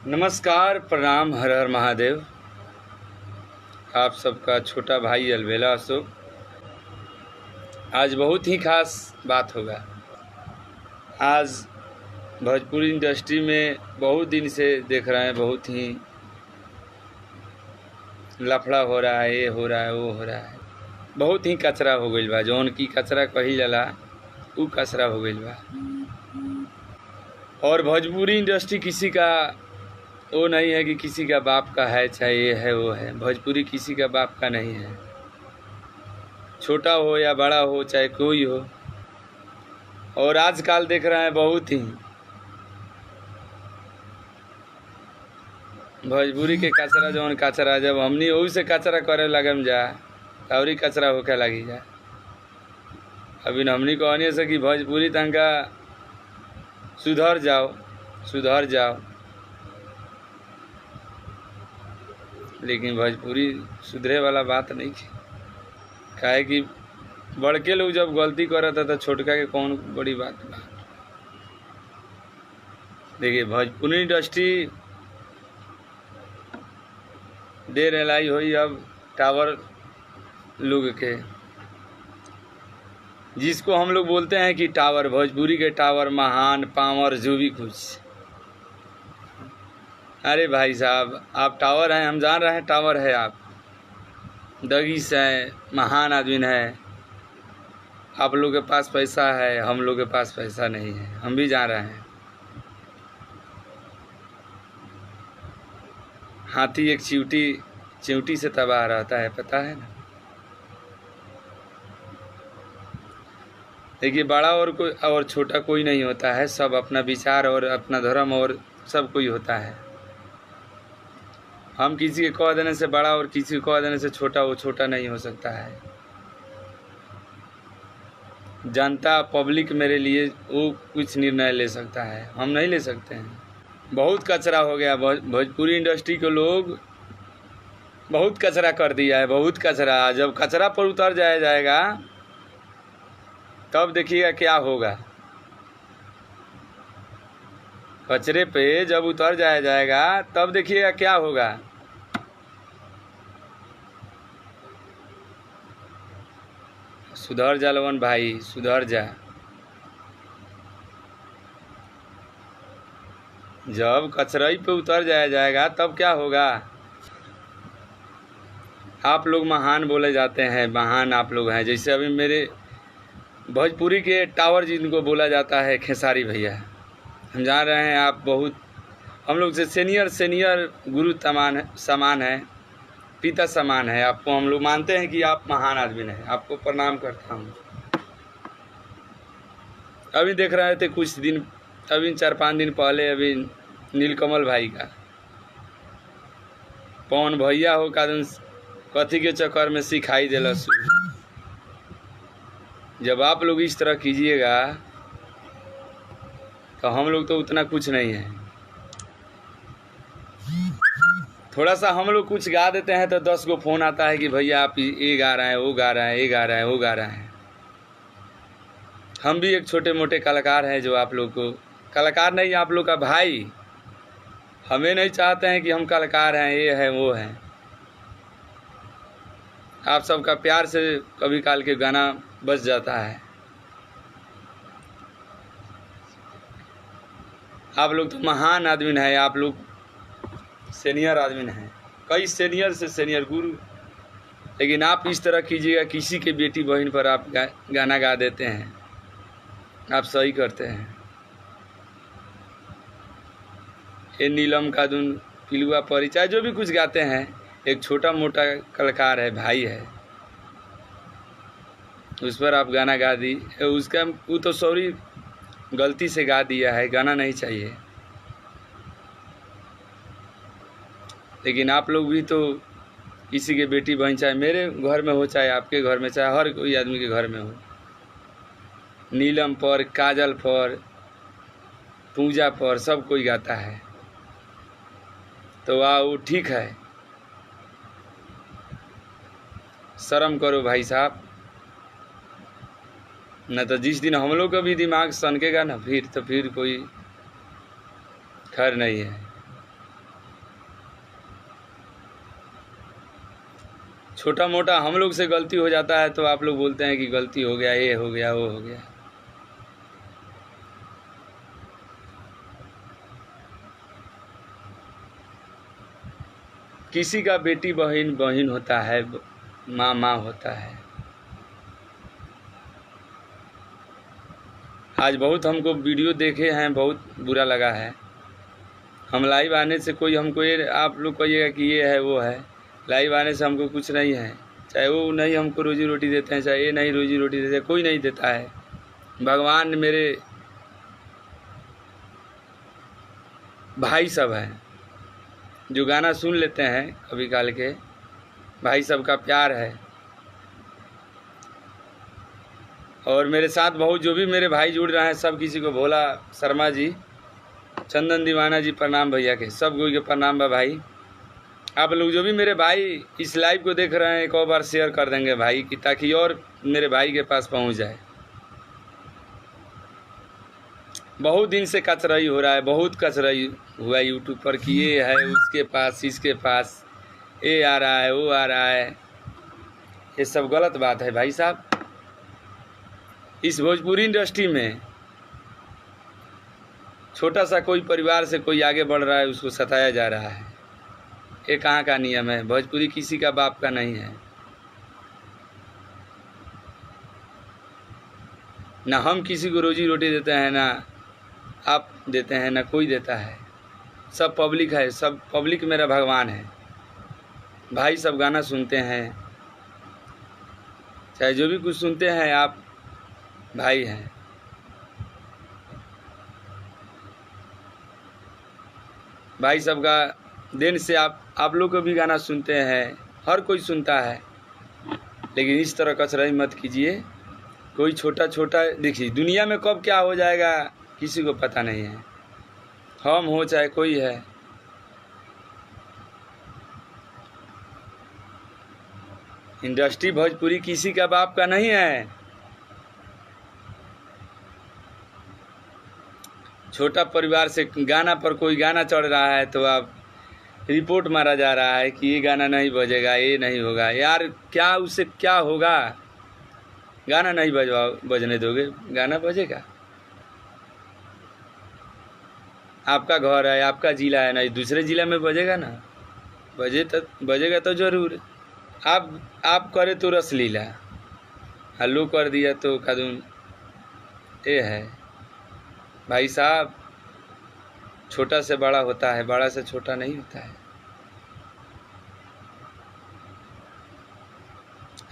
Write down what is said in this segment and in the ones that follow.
नमस्कार, प्रणाम, हर हर महादेव। आप सबका छोटा भाई अलबेला अशोक। आज बहुत ही खास बात होगा। आज भोजपुरी इंडस्ट्री में बहुत दिन से देख रहे हैं, बहुत ही लफड़ा हो रहा है, ये हो रहा है, वो हो रहा है, बहुत ही कचरा हो गई बा। जौन की कचरा कही जाला उ कचरा हो गई बा। और भोजपुरी इंडस्ट्री किसी का वो नहीं है कि किसी का बाप का है, चाहे ये है वो है। भोजपुरी किसी का बाप का नहीं है, छोटा हो या बड़ा हो, चाहे कोई हो। और आजकल देख रहे हैं बहुत ही भोजपुरी के कचरा, जौन कचरा जब हमनी वही से कचरा करे लगम जा और ही कचरा होके लगी जा। अभी हमनी कहनी से कि भोजपुरी तंका सुधर जाओ, सुधर जाओ, लेकिन भोजपुरी सुधरे वाला बात नहीं है। काहे कि बड़के लोग जब गलती करता तो छोटका के कौन बड़ी बात बा। देखिए, भोजपुरी इंडस्ट्री देर एलाई हुई अब टावर लोग के, जिसको हम लोग बोलते हैं कि टावर, भोजपुरी के टावर, महान, पावर, जो भी कुछ। अरे भाई साहब, आप टावर हैं, हम जान रहे हैं टावर है। आप दगीस है, महान आदमी है। आप लोग के पास पैसा है, हम लोग के पास पैसा नहीं है, हम भी जान रहे हैं। हाथी एक चिंटी से तबाह रहता है, पता है ना। देखिए, बड़ा और कोई और छोटा कोई नहीं होता है। सब अपना विचार और अपना धर्म और सब कोई होता है। हम किसी के कह देने से बड़ा और किसी को कह देने से छोटा, वो छोटा नहीं हो सकता है। जनता, पब्लिक मेरे लिए वो कुछ निर्णय ले सकता है, हम नहीं ले सकते हैं। बहुत कचरा हो गया भोजपुरी इंडस्ट्री के लोग बहुत कचरा कर दिया है, बहुत कचरा। जब कचरा पर उतर जाएगा तब देखिएगा क्या होगा। कचरे पे जब उतर जाएगा तब देखिएगा क्या होगा। सुधर जा लवन भाई, सुधर जा। जब कचराई पे उतर जाएगा तब क्या होगा। आप लोग महान बोले जाते हैं, महान आप लोग हैं। जैसे अभी मेरे भोजपुरी के टावर जिनको बोला जाता है खेसारी भैया, हम जान रहे हैं आप बहुत हम लोग से सीनियर गुरु समान है, पिता समान है। आपको हम लोग मानते हैं कि आप महान आदमी हैं, आपको प्रणाम करता हूँ। अभी देख रहे थे कुछ दिन, अभी 4-5 दिन पहले, अभी नीलकमल भाई का पवन भैया हो का कथी के चक्कर में सिखाई दिला। जब आप लोग इस तरह कीजिएगा तो हम लोग तो उतना कुछ नहीं है। थोड़ा सा हम लोग कुछ गा देते हैं तो 10 को फ़ोन आता है कि भैया आप ये गा रहे हैं, वो गा रहे हैं, ये गा रहे हैं, वो गा रहे हैं। हम भी एक छोटे मोटे कलाकार हैं, जो आप लोग को कलाकार नहीं, आप लोग का भाई। हमें नहीं चाहते हैं कि हम कलाकार हैं, ये हैं, वो हैं। आप सबका प्यार से कभी काल के गाना बज जाता है। आप लोग तो महान आदमी हैं, आप लोग सीनियर आदमी हैं, कई सीनियर से सीनियर गुरु। लेकिन आप इस तरह कीजिएगा, किसी के बेटी बहन पर आप गाना गा देते हैं, आप सही करते हैं। ये नीलम का धुन, पिलुआ परी, चाहे जो भी कुछ गाते हैं, एक छोटा मोटा कलाकार है, भाई है, उस पर आप गाना गा दी। उसका वो तो सॉरी गलती से गा दिया है, गाना नहीं चाहिए। लेकिन आप लोग भी तो किसी के बेटी बहन, चाहे मेरे घर में हो, चाहे आपके घर में, चाहे हर कोई आदमी के घर में हो, नीलम पर, काजल पर, पूजा पर सब कोई गाता है। तो वो ठीक है। शर्म करो भाई साहब, न तो जिस दिन हम लोग का भी दिमाग सनकेगा ना, फिर कोई खैर नहीं है। छोटा मोटा हम लोग से गलती हो जाता है तो आप लोग बोलते हैं कि गलती हो गया, ये हो गया, वो हो गया। किसी का बेटी बहन बहन होता है, माँ माँ होता है। आज बहुत हमको वीडियो देखे हैं, बहुत बुरा लगा है। हम लाइव आने से कोई हमको ये आप लोग कहिएगा कि ये है वो है, लाइव आने से हमको कुछ नहीं है। चाहे वो नहीं हमको रोजी रोटी देते हैं, चाहे ये नहीं रोजी रोटी देते हैं, कोई नहीं देता है। भगवान मेरे भाई सब हैं जो गाना सुन लेते हैं कभी काल के, भाई सब का प्यार है। और मेरे साथ बहुत जो भी मेरे भाई जुड़ रहे हैं, सब किसी को, भोला शर्मा जी, चंदन दीवाना जी, प्रणाम भैया के, सब कोई के प्रणाम बा भाई। आप लोग जो भी मेरे भाई इस लाइव को देख रहे हैं, एक और बार शेयर कर देंगे भाई कि ताकि और मेरे भाई के पास पहुंच जाए। बहुत दिन से कचराई हो रहा है, बहुत कचराई हुआ यूट्यूब पर कि ये है उसके पास, इसके पास, ये आ रहा है, वो आ रहा है। ये सब गलत बात है भाई साहब। इस भोजपुरी इंडस्ट्री में छोटा सा कोई परिवार से कोई आगे बढ़ रहा है, उसको सताया जा रहा है। ये कहाँ का नियम है? भोजपुरी किसी का बाप का नहीं है। ना हम किसी को रोजी रोटी देते हैं, ना आप देते हैं, ना कोई देता है। सब पब्लिक है, सब पब्लिक मेरा भगवान है। भाई सब गाना सुनते हैं, चाहे जो भी कुछ सुनते हैं, आप भाई हैं। भाई सब का दिन से आप लोग को भी गाना सुनते हैं, हर कोई सुनता है। लेकिन इस तरह कचराई मत कीजिए। कोई छोटा छोटा, देखिए दुनिया में कब क्या हो जाएगा किसी को पता नहीं है। हम हो चाहे कोई है, इंडस्ट्री भोजपुरी किसी का बाप का नहीं है। छोटा परिवार से गाना पर कोई गाना चढ़ रहा है तो आप रिपोर्ट मारा जा रहा है कि ये गाना नहीं बजेगा, ये नहीं होगा। यार क्या उससे क्या होगा? गाना नहीं बजने दोगे, गाना बजेगा। आपका घर है, आपका जिला है, नहीं दूसरे जिला में बजेगा ना, बजेगा तो जरूर। आप करे तो रस लीला, हल्लू कर दिया तो कदम। ये है भाई साहब, छोटा से बड़ा होता है, बड़ा से छोटा नहीं होता है।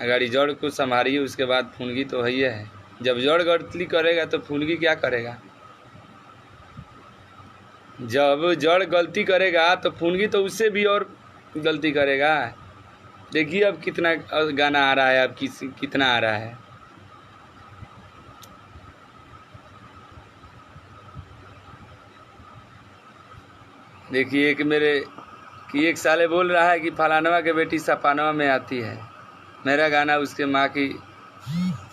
अगर जड़ को संभालिए, उसके बाद फुनगी तो है। जब जड़ गलती करेगा तो फुनगी क्या करेगा? जब जड़ गलती करेगा तो फुनगी तो उससे भी और गलती करेगा। देखिए अब कितना गाना आ रहा है, अब कितना आ रहा है। देखिए एक साले बोल रहा है कि फलानवा के बेटी सपानवा में आती है। मेरा गाना उसके माँ की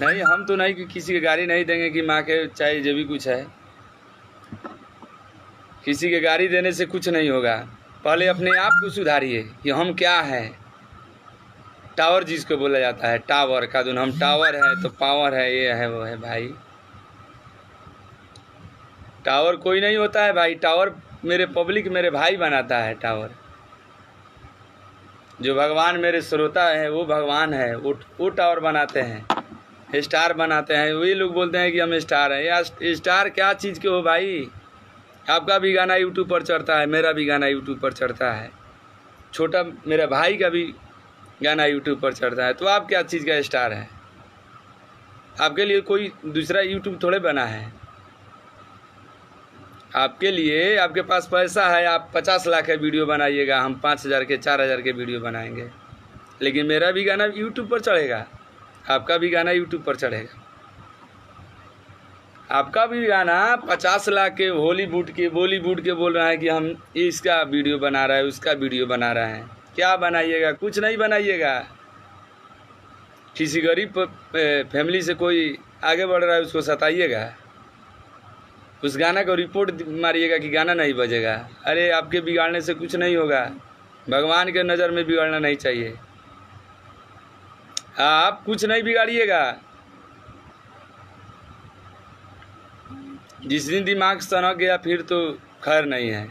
नहीं, हम तो नहीं कि किसी की गाली नहीं देंगे कि माँ के, चाहे जो भी कुछ है। किसी के गाली देने से कुछ नहीं होगा। पहले अपने आप को सुधारिए कि हम क्या हैं। टावर जिसको बोला जाता है, टावर का दून, हम टावर है तो पावर है, ये है वो है भाई। टावर कोई नहीं होता है भाई। टावर मेरे पब्लिक, मेरे भाई बनाता है टावर। जो भगवान मेरे श्रोता है वो भगवान है, वो टावर बनाते हैं, स्टार बनाते हैं। वही लोग बोलते हैं कि हम स्टार हैं। यार स्टार क्या चीज़ के हो भाई? आपका भी गाना यूट्यूब पर चढ़ता है, मेरा भी गाना यूट्यूब पर चढ़ता है, छोटा मेरे भाई का भी गाना यूट्यूब पर चढ़ता है। तो आप क्या चीज़ का स्टार है? आपके लिए कोई दूसरा यूट्यूब थोड़े बना है। आपके लिए, आपके पास पैसा है, आप 50 लाख के वीडियो बनाइएगा, हम 5000 के 4000 के वीडियो बनाएंगे। लेकिन मेरा भी गाना यूट्यूब पर चढ़ेगा, आपका भी गाना यूट्यूब पर चढ़ेगा। आपका भी गाना 50 लाख के बॉलीवुड के बोल रहा है कि हम इसका वीडियो बना रहा है, उसका वीडियो बना रहा है। क्या बनाइएगा? कुछ नहीं बनाइएगा। किसी गरीब फैमिली से कोई आगे बढ़ रहा है, उसको सताइएगा, उस गाना को रिपोर्ट मारिएगा कि गाना नहीं बजेगा। अरे आपके बिगाड़ने से कुछ नहीं होगा। भगवान के नज़र में बिगाड़ना नहीं चाहिए। आप कुछ नहीं बिगाड़िएगा। जिस दिन दिमाग सनक गया फिर तो खैर नहीं है।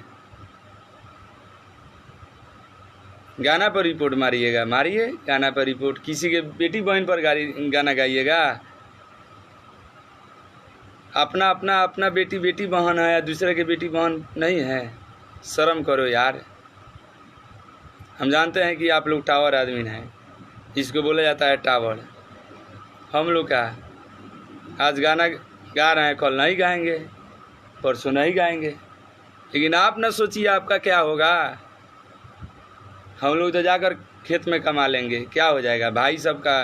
गाना पर रिपोर्ट मारिएगा, मारिए गाना पर रिपोर्ट। किसी के बेटी बहन पर गाना गाइएगा। अपना अपना अपना बेटी बेटी बहन है या दूसरे के बेटी बहन नहीं है। शर्म करो यार। हम जानते हैं कि आप लोग टावर आदमी हैं, जिसको बोला जाता है टावर। हम लोग का आज गाना गा रहे हैं, कल नहीं गाएंगे, परसों नहीं गाएंगे। लेकिन आप न सोचिए आपका क्या होगा। हम लोग तो जाकर खेत में कमा लेंगे, क्या हो जाएगा। भाई सबका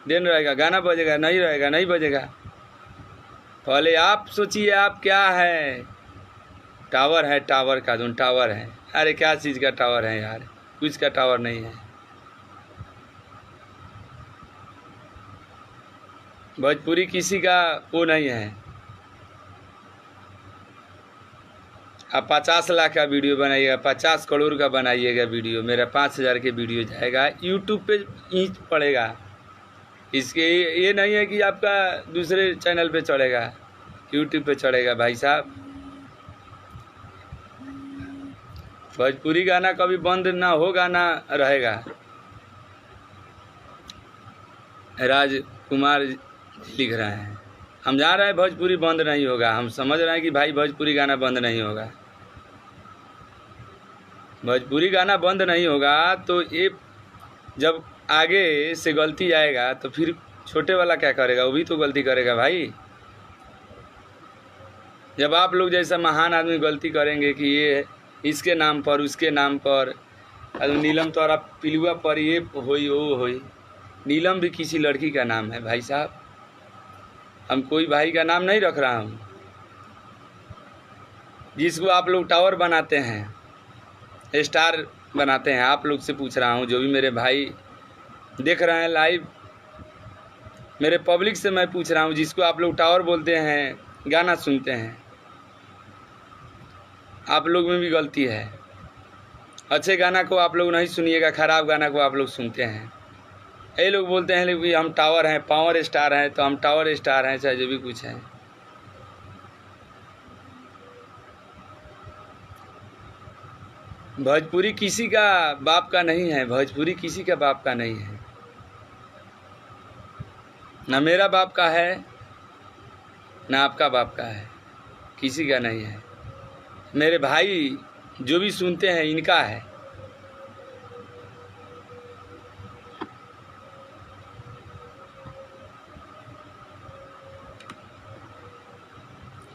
दिन रहेगा, गाना बजेगा, नहीं रहेगा, नहीं बजेगा। पहले आप सोचिए आप क्या है। टावर है, टावर का धुन टावर है। अरे क्या चीज़ का टावर है यार, कुछ का टावर नहीं है। भोजपुरी किसी का वो नहीं है। आप 50 लाख का वीडियो बनाइएगा, 50 करोड़ का बनाइएगा वीडियो, मेरा 5000 के वीडियो जाएगा, यूट्यूब पे ईंच पड़ेगा। इसके ये नहीं है कि आपका दूसरे चैनल पे चढ़ेगा, यूट्यूब पे चढ़ेगा। भाई साहब, भोजपुरी गाना कभी बंद ना होगा ना रहेगा। राजकुमार लिख रहे हैं, हम जा रहे हैं भोजपुरी बंद नहीं होगा। हम समझ रहे हैं कि भाई भोजपुरी गाना बंद नहीं होगा। भोजपुरी गाना बंद नहीं होगा तो ये जब आगे से गलती आएगा तो फिर छोटे वाला क्या करेगा, वो भी तो गलती करेगा भाई। जब आप लोग जैसा महान आदमी गलती करेंगे कि ये इसके नाम पर उसके नाम पर, नीलम तोरा पिलुआ पर ये होई वो होई। नीलम भी किसी लड़की का नाम है भाई साहब। हम कोई भाई का नाम नहीं रख रहा हूँ। जिसको आप लोग टावर बनाते हैं, स्टार बनाते हैं, आप लोग से पूछ रहा हूँ, जो भी मेरे भाई देख रहे हैं लाइव, मेरे पब्लिक से मैं पूछ रहा हूँ, जिसको आप लोग टावर बोलते हैं, गाना सुनते हैं, आप लोग में भी गलती है। अच्छे गाना को आप लोग नहीं सुनिएगा, ख़राब गाना को आप लोग सुनते हैं। ये लोग बोलते हैं कि हम टावर हैं, पावर स्टार हैं, तो हम टावर स्टार हैं, चाहे जो भी कुछ है। भोजपुरी किसी का बाप का नहीं है, भोजपुरी किसी का बाप का नहीं है। ना मेरा बाप का है, ना आपका बाप का है, किसी का नहीं है। मेरे भाई जो भी सुनते हैं इनका है।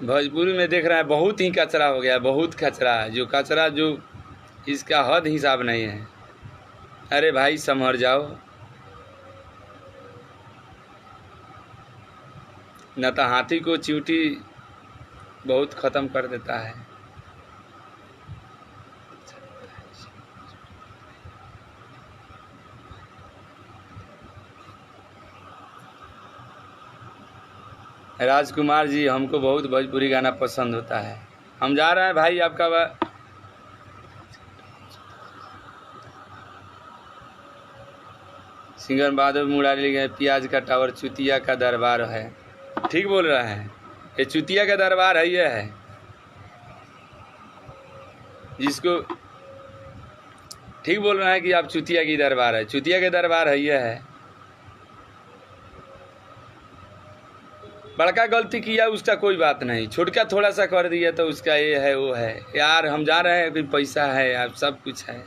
भोजपुरी में देख रहे हैं बहुत ही कचरा हो गया, बहुत कचरा, जो कचरा जो इसका हद हिसाब नहीं है। अरे भाई संभर जाओ, न तो हाथी को चींटी बहुत ख़त्म कर देता है। राजकुमार जी, हमको बहुत भोजपुरी गाना पसंद होता है। हम जा रहे हैं भाई, आपका सिंगर बहादुर मुरारी गए, प्याज का टावर चुतिया का दरबार है। ठीक बोल रहे हैं, ये चुतिया का दरबार है। ये है जिसको ठीक बोल रहे हैं कि आप चुतिया की दरबार है, चुतिया के दरबार है। ये है बड़का गलती किया उसका कोई बात नहीं, छोटका थोड़ा सा कर दिया तो उसका ये है वो है। यार हम जा रहे हैं, कोई पैसा है यार, सब कुछ है,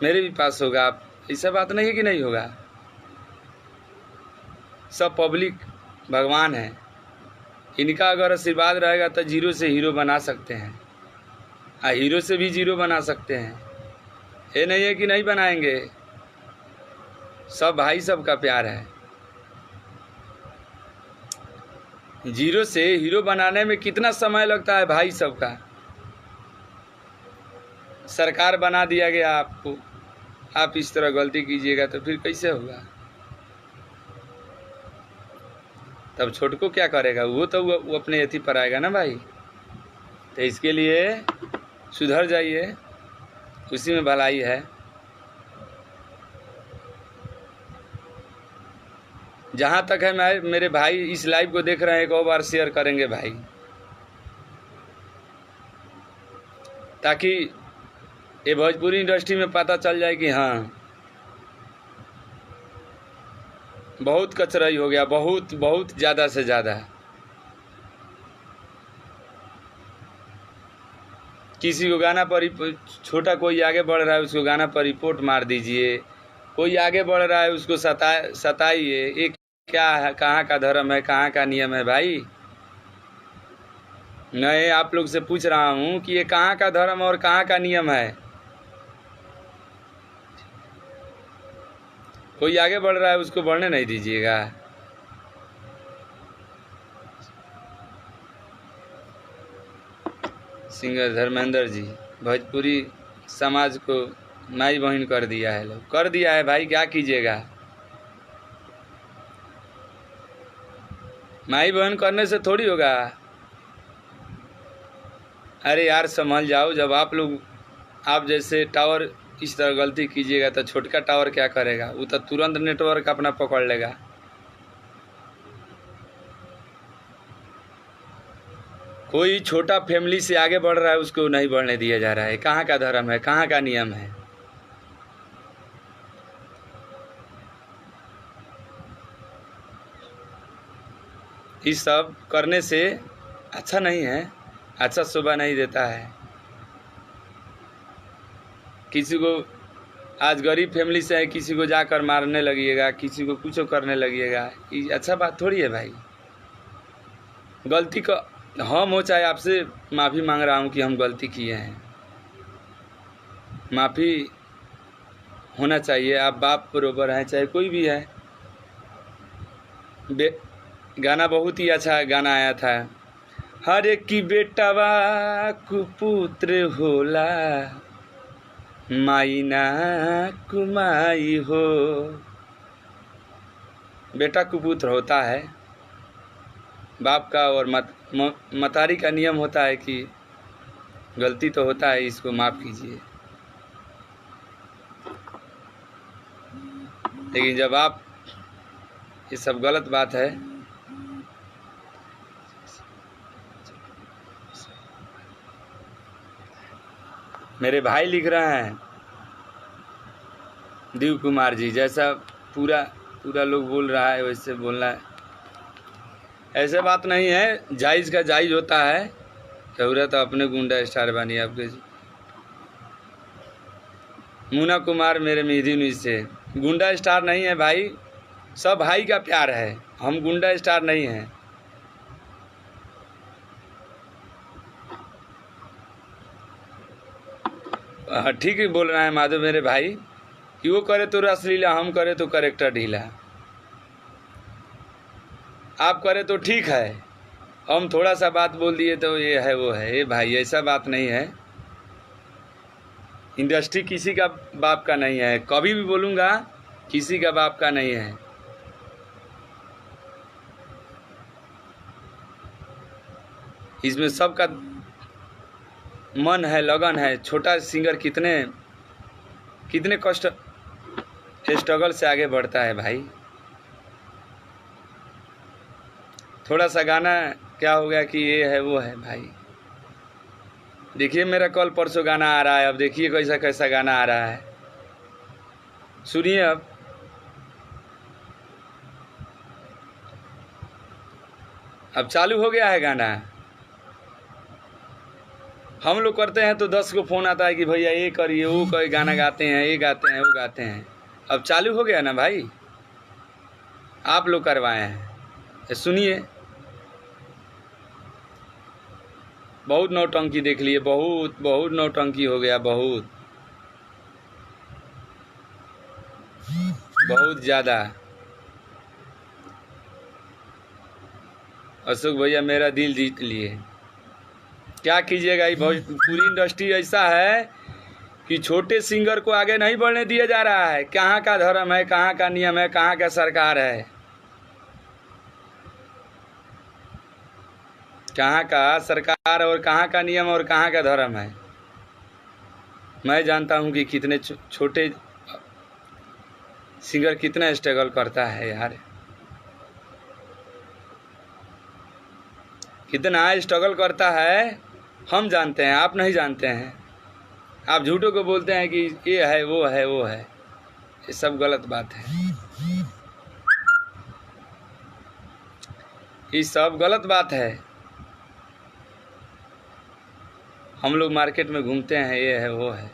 मेरे भी पास होगा। आप ऐसा बात नहीं है कि नहीं होगा। सब पब्लिक भगवान है, इनका अगर आशीर्वाद रहेगा तो जीरो से हीरो बना सकते हैं, हीरो से भी जीरो बना सकते हैं। ये नहीं है कि नहीं बनाएंगे। सब भाई सबका प्यार है। जीरो से हीरो बनाने में कितना समय लगता है भाई सबका। सरकार बना दिया गया आपको, आप इस तरह गलती कीजिएगा तो फिर कैसे होगा। तब छोटको क्या करेगा, वो तो वो अपने एथी पर आएगा ना भाई। तो इसके लिए सुधर जाइए, उसी में भलाई है। जहाँ तक है मैं मेरे भाई इस लाइव को देख रहे हैं, एक और बार शेयर करेंगे भाई, ताकि ये भोजपुरी इंडस्ट्री में पता चल जाए कि हाँ बहुत कचराई हो गया, बहुत बहुत ज़्यादा से ज़्यादा। किसी को गाना पर छोटा कोई आगे बढ़ रहा है उसको गाना पर रिपोर्ट मार दीजिए, कोई आगे बढ़ रहा है उसको सताइए। ये क्या है, कहाँ का धर्म है, कहाँ का नियम है भाई? मैं आप लोग से पूछ रहा हूँ कि ये कहाँ का धर्म और कहाँ का नियम है? कोई आगे बढ़ रहा है उसको बढ़ने नहीं दीजिएगा। सिंगर धर्मेंद्र जी, भोजपुरी समाज को माई बहन कर दिया है, लोग कर दिया है भाई, क्या कीजिएगा? माई बहन करने से थोड़ी होगा। अरे यार संभल जाओ। जब आप जैसे टावर इस तरह गलती कीजिएगा तो छोटका टावर क्या करेगा? वो तो तुरंत नेटवर्क अपना पकड़ लेगा। कोई छोटा फैमिली से आगे बढ़ रहा है उसको नहीं बढ़ने दिया जा रहा है। कहाँ का धर्म है, कहाँ का नियम है? इस सब करने से अच्छा नहीं है, अच्छा शोभा नहीं देता है। किसी को आज गरीब फैमिली से है, किसी को जाकर मारने लगिएगा, किसी को कुछ करने लगिएगा, ये अच्छा बात थोड़ी है भाई। गलती का हम हो चाहे आपसे माफ़ी मांग रहा हूँ कि हम गलती किए हैं, माफ़ी होना चाहिए। आप बाप बरोबर हैं चाहे कोई भी है। गाना बहुत ही अच्छा गाना आया था, हर एक की बेटावा कुपुत्र होला, माई ना कुमाई हो। बेटा कुपुत्र होता है, बाप का और मतारी का नियम होता है कि गलती तो होता है, इसको माफ़ कीजिए। लेकिन जब आप ये सब गलत बात है। मेरे भाई लिख रहे हैं दिव कुमार जी, जैसा पूरा लोग बोल रहा है वैसे बोलना है, ऐसे बात नहीं है। जायज़ का जायज़ होता है। जरूरत तो अपने गुंडा स्टार बनी आपके। मुन्ना कुमार मेरे मेहदी से गुंडा स्टार नहीं है भाई, सब भाई का प्यार है, हम गुंडा स्टार नहीं हैं। ठीक है बोल रहा है माधव मेरे भाई कि वो करे तो रसलीला, हम करे तो करेक्टर ढीला। आप करे तो ठीक है, हम थोड़ा सा बात बोल दिए तो ये है वो है। ये भाई ऐसा बात नहीं है। इंडस्ट्री किसी का बाप का नहीं है, कभी भी बोलूँगा किसी का बाप का नहीं है। इसमें सबका मन है, लगन है। छोटा सिंगर कितने कष्ट स्ट्रगल से आगे बढ़ता है भाई। थोड़ा सा गाना क्या हो गया कि ये है वो है भाई। देखिए मेरा कल परसों गाना आ रहा है, अब देखिए कैसा कैसा गाना आ रहा है, सुनिए। अब चालू हो गया है गाना। हम लोग करते हैं तो 10 को फ़ोन आता है कि भैया ये करिए, वो करिए, गाना गाते हैं, ये गाते हैं, वो गाते हैं। अब चालू हो गया ना भाई, आप लोग करवाए हैं, सुनिए। बहुत नौटंकी देख लिए, बहुत नौटंकी हो गया, बहुत ज़्यादा। अशोक भैया मेरा दिल जीत लिए। क्या कीजिएगा, ये पूरी इंडस्ट्री ऐसा है कि छोटे सिंगर को आगे नहीं बढ़ने दिया जा रहा है। कहाँ का धर्म है, कहाँ का नियम है, कहाँ का सरकार है, कहाँ का सरकार और कहाँ का नियम और कहाँ का धर्म है। मैं जानता हूँ कि कितने छोटे सिंगर कितना स्ट्रगल करता है यार। कितना स्ट्रगल करता है हम जानते हैं, आप नहीं जानते हैं। आप झूठों को बोलते हैं कि ये है वो है वो है, ये सब गलत बात है, ये सब गलत बात है। हम लोग मार्केट में घूमते हैं, ये है वो है,